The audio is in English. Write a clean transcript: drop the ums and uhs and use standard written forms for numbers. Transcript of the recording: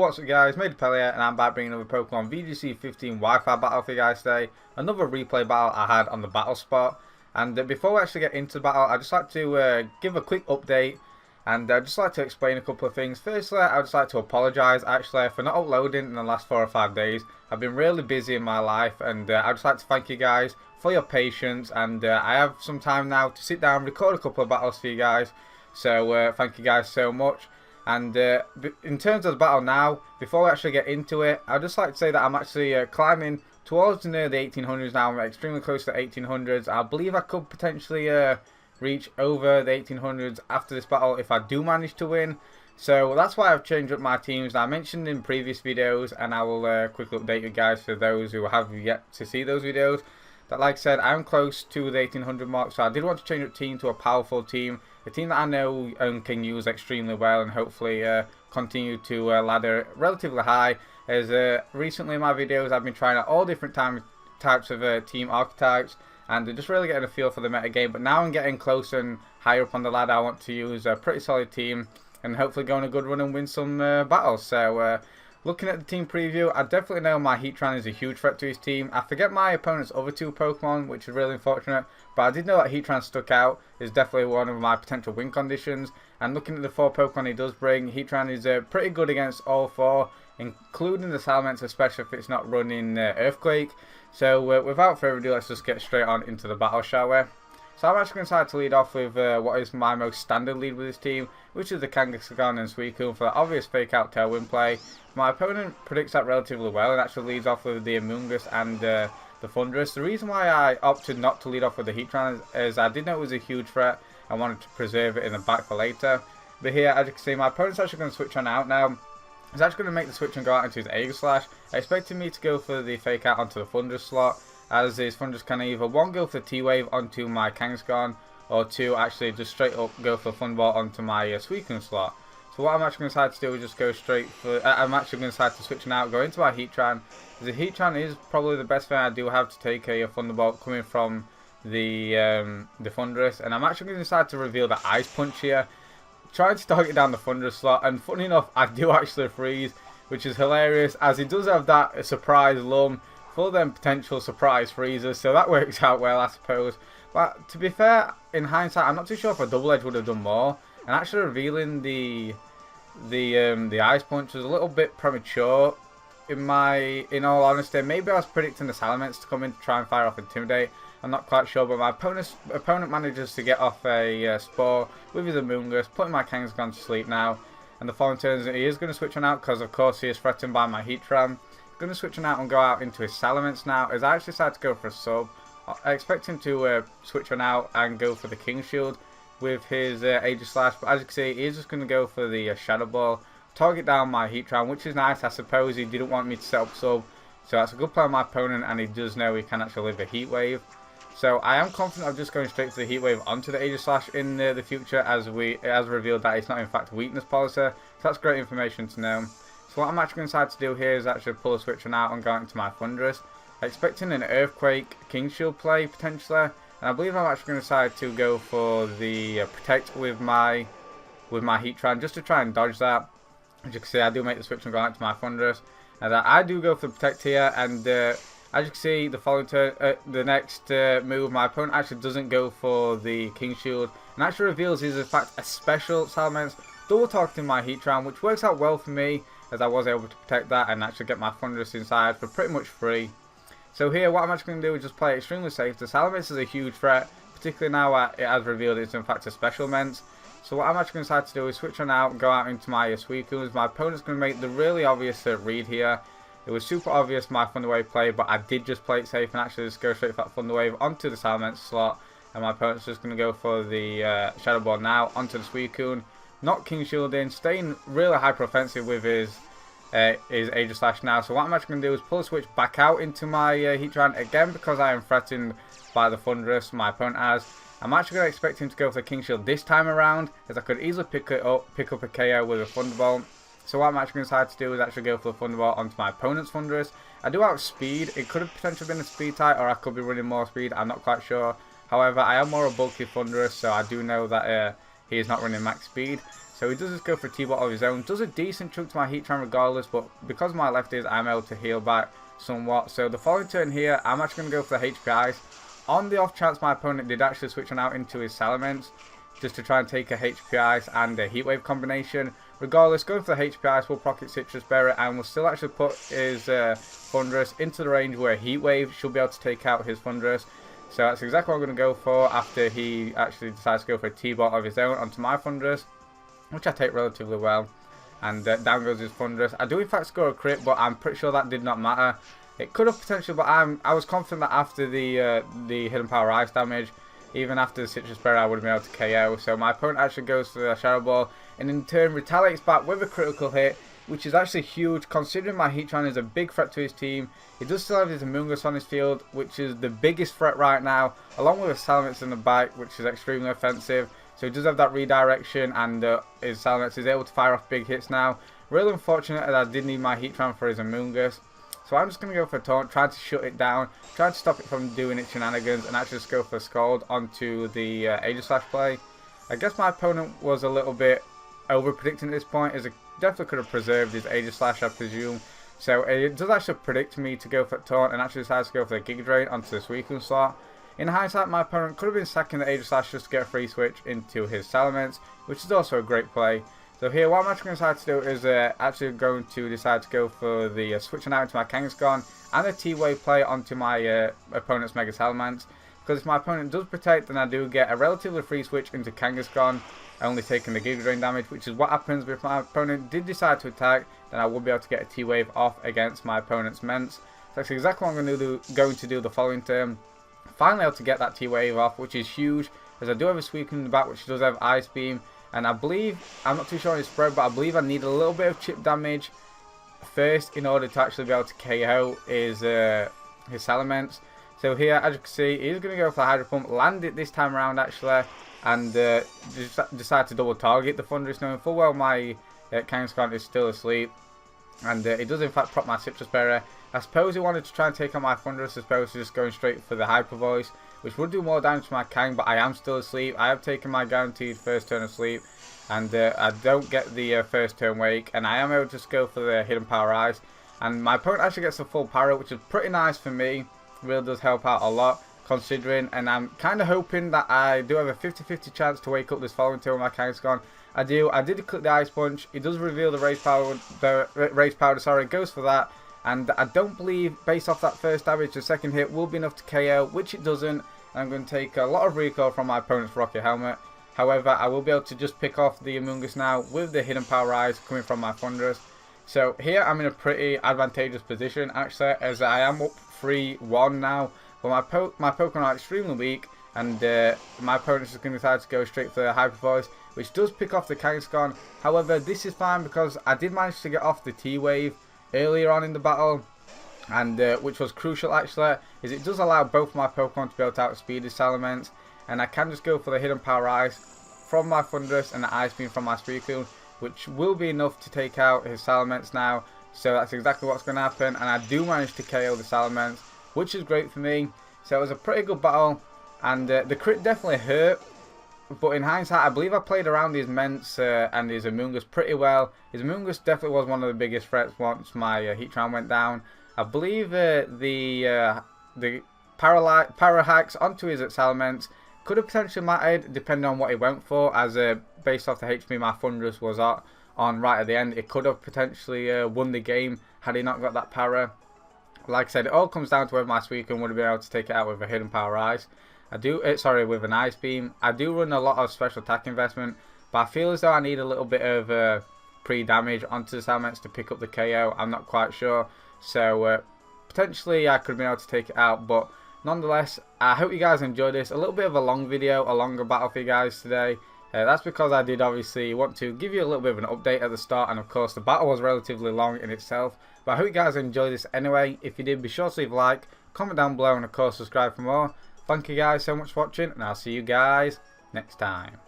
what's up guys, Made and I'm back bringing another Pokemon VGC 15 Wi-Fi battle for you guys today. Another replay battle I had on the battle spot. And before we actually get into the battle, I'd just like to give a quick update. And I'd just like to explain a couple of things. Firstly, I'd just like to apologise actually for not uploading in the last 4 or 5 days. I've been really busy in my life, and I'd just like to thank you guys for your patience. And I have some time now to sit down and record a couple of battles for you guys. So thank you guys so much. And in terms of the battle now, before we actually get into it, I'd just like to say that I'm actually climbing towards near the 1800s now. I'm extremely close to the 1800s. I believe I could potentially reach over the 1800s after this battle if I do manage to win. So that's why I've changed up my teams. I mentioned in previous videos, and I will quickly update you guys for those who have yet to see those videos, that like I said, I'm close to the 1800 mark, so I did want to change up team to a powerful team. A team that I know can use extremely well, and hopefully continue to ladder relatively high. As recently in my videos I've been trying out all different types of team archetypes, and just really getting a feel for the meta game. But now I'm getting closer and higher up on the ladder. I want to use a pretty solid team and hopefully go on a good run and win some battles. So looking at the team preview, I definitely know my Heatran is a huge threat to his team. I forget my opponent's other 2 Pokemon, which is really unfortunate, but I did know that Heatran stuck out. Is definitely one of my potential win conditions. And looking at the 4 Pokemon he does bring, Heatran is pretty good against all 4, including the Salamence, especially if it's not running Earthquake. So without further ado, let's just get straight on into the battle, shall we? So I'm actually going to decide to lead off with what is my most standard lead with this team, which is the Kangaskhan and Suicune for the obvious fake out tailwind play. My opponent predicts that relatively well and actually leads off with the Amoonguss and the Thundurus. The reason why I opted not to lead off with the Heatran is I did know it was a huge threat. I wanted to preserve it in the back for later. But here, as you can see, my opponent's actually going to switch on out now. He's actually going to make the switch and go out into his Aegislash, expecting me to go for the fake out onto the Thundurus slot, as his Thundurus can either 1 go for the T-Wave onto my Kangaskhan, or 2 actually just straight up go for the Thunderbolt onto my Suicune slot. So what I'm actually going to decide to do is just go straight for, I'm actually going to decide to switch out, go into my Heatran. The Heatran is probably the best thing I do have to take a Thunderbolt coming from the Thundurus, and I'm actually going to decide to reveal the Ice Punch here, trying to target down the Thundurus slot. And funny enough, I do actually freeze, which is hilarious, as he does have that surprise lum for them potential surprise freezers, so that works out well, I suppose. But to be fair, in hindsight, I'm not too sure if a double edge would have done more, and actually revealing the Ice Punch was a little bit premature. In all honesty, maybe I was predicting the Salamence to come in to try and fire off Intimidate. I'm not quite sure, but my opponent manages to get off a Spore with his Amoonguss, putting my Kangaskhan to sleep now. And the following turns, he is going to switch on out because, of course, he is threatened by my Heatran. Going to switch on out and go out into his Salamence now, as I actually decided to go for a sub. I expect him to switch on out and go for the King Shield with his Aegislash, but as you can see, he is just going to go for the Shadow Ball, target down my Heatran, which is nice. I suppose he didn't want me to set up sub, so that's a good play on my opponent, and he does know he can actually live a Heat Wave. So I am confident of just going straight for the Heat Wave onto the Aegislash in the future, as revealed that it's not in fact a weakness policy. So that's great information to know. So what I'm actually going to decide to do here is actually pull a switch on out and go into my Thundurus, expecting an Earthquake King Shield play potentially. And I believe I'm actually going to decide to go for the Protect with my Heatran, just to try and dodge that. As you can see, I do make the switch and go out to my Thundurus, and I do go for the Protect here. And as you can see, the following turn, the next move, my opponent actually doesn't go for the King Shield, and actually reveals he's in fact a special Salamence, double targeting my Heatran, which works out well for me, as I was able to protect that and actually get my Thundurus inside for pretty much free. So here, what I'm actually going to do is just play extremely safe. The Salamence is a huge threat, particularly now it has revealed it's in fact a special Ment. So what I'm actually going to decide to do is switch on out and go out into my Suicune. My opponent's going to make the really obvious read here. It was super obvious my Thunder Wave play, but I did just play it safe and actually just go straight for that Thunder Wave onto the Salamence slot. And my opponent's just going to go for the Shadow Ball now onto the Suicune. Not King Shield in, staying really hyper offensive with his Aegislash now. So what I'm actually going to do is pull a switch back out into my Heatran again, because I am threatened by the Thundurus my opponent has. I'm actually going to expect him to go for the King Shield this time around, as I could easily pick up a KO with a Thunderbolt. So what I'm actually going to decide to do is actually go for the Thunderbolt onto my opponent's Thundurus. I do have speed. It could have potentially been a speed type, or I could be running more speed. I'm not quite sure. However, I am more a bulky Thundurus, so I do know that he is not running max speed. So he does just go for a T-bot of his own. Does a decent chunk to my Heatran regardless, but because my left is, I'm able to heal back somewhat. So the following turn here, I'm actually going to go for the HPIs. On the off chance my opponent did actually switch on out into his Salamence, just to try and take a HPIs and a Heat Wave combination. Regardless, going for the HPIs will pocket Citrus Berry and will still actually put his Thundurus into the range where Heat Wave should be able to take out his Thundurus. So that's exactly what I'm going to go for after he actually decides to go for a T-bot of his own onto my Thundurus, which I take relatively well. And down goes his Thundurus. I do in fact score a crit, but I'm pretty sure that did not matter. It could have potentially, but I was confident that after the Hidden Power Ice damage, even after the Citrus Berry, I would have been able to KO. So my opponent actually goes for the Shadow Ball, and in turn retaliates back with a critical hit, which is actually huge considering my Heatran is a big threat to his team. He does still have his Amoonguss on his field, which is the biggest threat right now, along with his Salamence in the back, which is extremely offensive. So he does have that redirection, and his Salamence is able to fire off big hits now. Really unfortunate that I did need my Heatran for his Amoonguss. So I'm just going to go for a taunt, trying to shut it down, trying to stop it from doing its shenanigans, and actually just go for a Scald onto the Aegislash play. I guess my opponent was a little bit over-predicting at this point, as it definitely could have preserved his Aegislash, I presume. So it does actually predict me to go for a taunt, and actually decides to go for the Giga Drain onto the Suicune slot. In hindsight, my opponent could have been sacking the Aegislash just to get a free switch into his Salamence, which is also a great play. So here, what I'm actually going to decide to do is actually going to decide to go for the switching out into my Kangaskhan and a T-Wave play onto my opponent's Mega Salamence. Because if my opponent does protect, then I do get a relatively free switch into Kangaskhan, only taking the Giga Drain damage, which is what happens if my opponent did decide to attack, then I will be able to get a T-Wave off against my opponent's Mence. So that's exactly what I'm going to do the following turn. Finally able to get that T-Wave off, which is huge, as I do have a Suicune in the back, which does have Ice Beam. And I believe, I'm not too sure on his spread, but I believe I need a little bit of chip damage first in order to actually be able to KO his Salamence. So here, as you can see, he's going to go for the Hydro Pump, land it this time around actually, and decide to double target the Thundurus, knowing full well my Kangaskhan is still asleep. And it does in fact prop my Citrus Berry. I suppose he wanted to try and take on my Thundurus as opposed to just going straight for the Hyper Voice, which would do more damage to my Kang, but I am still asleep. I have taken my guaranteed first turn of sleep, and I don't get the first turn wake, and I am able to just go for the Hidden Power Ice. And my opponent actually gets a full Parrot, which is pretty nice for me. Really does help out a lot, considering, and I'm kind of hoping that I do have a 50-50 chance to wake up this following turn with my Kangaskhan. I did click the Ice Punch. It does reveal the Raise Powder, sorry, it goes for that. And I don't believe, based off that first damage, the second hit will be enough to KO, which it doesn't. I'm going to take a lot of recoil from my opponent's Rocket Helmet. However, I will be able to just pick off the Amoonguss now with the Hidden Power Rise coming from my Thundurus. So here I'm in a pretty advantageous position actually, as I am up 3-1 now. But my Pokemon are extremely weak, and my opponent is going to decide to go straight for the Hyper Voice, which does pick off the Kangaskhan. However, this is fine because I did manage to get off the T-Wave earlier on in the battle, and which was crucial actually, is it does allow both my Pokemon to be able to outspeed his Salamence, and I can just go for the Hidden Power Ice from my Thundurus and the Ice Beam from my Suicune, which will be enough to take out his Salamence now. So that's exactly what's going to happen, and I do manage to KO the Salamence, which is great for me. So it was a pretty good battle, and the crit definitely hurt. But in hindsight, I believe I played around his Mence and his Amoonguss pretty well. His Amoonguss definitely was one of the biggest threats once my Heatran went down. I believe the Parallax onto his Salamence could have potentially mattered depending on what he went for, as based off the HP my Thundurus was on right at the end, it could have potentially won the game had he not got that Para. Like I said, it all comes down to whether my Suicune would have been able to take it out with a Hidden Power Ice. With an Ice Beam. I do run a lot of special attack investment, but I feel as though I need a little bit of pre-damage onto the Salamence to pick up the KO. I'm not quite sure. So potentially I could have been able to take it out, but nonetheless, I hope you guys enjoyed this. A little bit of a long video, a longer battle for you guys today. That's because I did obviously want to give you a little bit of an update at the start, and of course the battle was relatively long in itself. But I hope you guys enjoyed this anyway. If you did, be sure to leave a like, comment down below, and of course subscribe for more. Thank you guys so much for watching, and I'll see you guys next time.